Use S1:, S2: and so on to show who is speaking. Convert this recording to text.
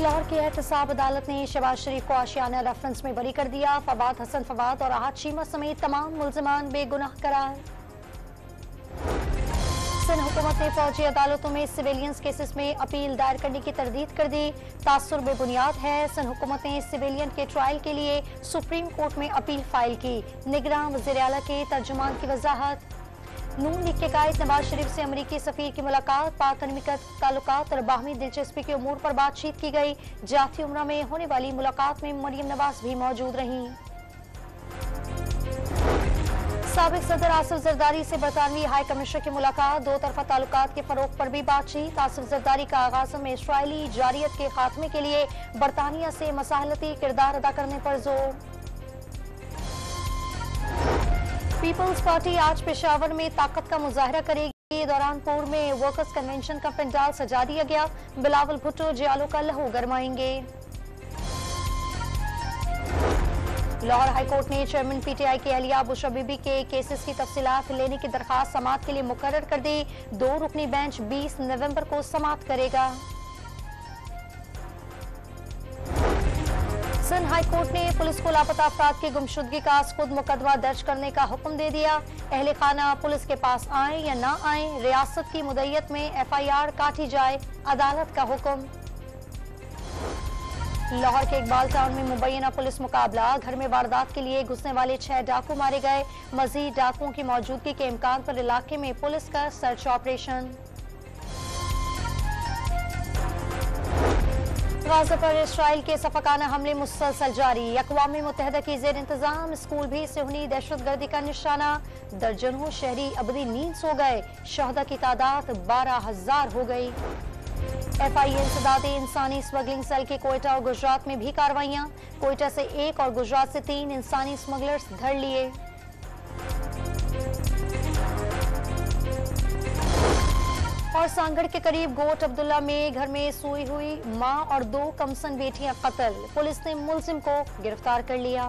S1: लाहौर की एहतसाब अदालत ने शहबाज शरीफ को आशियाना रेफरेंस में बरी कर दिया। फवाद हसन फवाद और आहत शीमा समेत तमाम मुल्जिमान बेगुनाह करार। सिंध हुकूमत ने फौजी अदालतों में सिविलियंस केसेस में अपील दायर करने की तरदीद कर दी। तासुर बेबुनियाद है। सिंध हुकूमत ने सिविलियन के ट्रायल के लिए सुप्रीम कोर्ट में अपील फाइल की। निगरान वज़ीर आला के तर्जुमान की वजाहत। नून लीग के कायद नवाज शरीफ से अमरीकी सफीर की मुलाकात। पाक अमरीका ताल्लुकात और बाहमी दिलचस्पी के उमूर पर बातचीत की गई। जाती उम्रा में होने वाली मुलाकात में मरियम नवाज भी मौजूद रहीं। साबिक सदर आसिफ जरदारी से बरतानवी हाई कमिश्नर की मुलाकात। दो तरफा ताल्लुकात के फरोग पर भी बातचीत। आसिफ जरदारी का आगाज़ में इसराइली जारियत के खात्मे के लिए बरतानिया से मसालती किरदार अदा करने पर जोर। पीपल्स पार्टी आज पेशावर में ताकत का मुजाहरा करेगी। दौरानपुर में वर्कर्स कन्वेंशन का पंडाल सजा दिया गया। बिलावल भुट्टो जियालों का लहू गरमाएंगे। लाहौर हाईकोर्ट ने चेयरमैन पीटीआई की अहलिया बुशरा बीबी के केसेस की तफसीलात लेने की दरखास्त समाअत के लिए मुकर्रर कर दी। 2 रुकनी बेंच 20 नवंबर को समाअत करेगा। सिंध हाई कोर्ट ने पुलिस को लापता अफराद की गुमशुदगी का खुद मुकदमा दर्ज करने का हुक्म दे दिया। अहले खाना पुलिस के पास आए या ना आए, रियासत की मुद्दत में FIR काटी जाए, अदालत का हुक्म। लाहौर के इकबाल टाउन में मुबैना पुलिस मुकाबला। घर में वारदात के लिए घुसने वाले 6 डाकू मारे गए। मजीद डाकुओं की मौजूदगी के इम्कान पर इलाके में पुलिस का सर्च ऑपरेशन। गाजा पर इसराइल के सफाकाना हमले मुसलसल जारी। अक़वाम मुत्तहिदा की ज़ेर इंतजाम स्कूल भी सिहनी दहशतगर्दी का निशाना। दर्जनों शहरी अबदी नींद सो गए। शहदा की तादाद 12,000 हो गई। FI इंसदाद इंसानी स्मगलिंग सेल के कोयटा और गुजरात में भी कार्रवाइयां। कोयटा से 1 और गुजरात से 3 इंसानी स्मगलर्स धर लिए। और सांगड़ के करीब गोट अब्दुल्ला में घर में सोई हुई मां और 2 कमसन बेटियां कत्ल। पुलिस ने मुलजिम को गिरफ्तार कर लिया।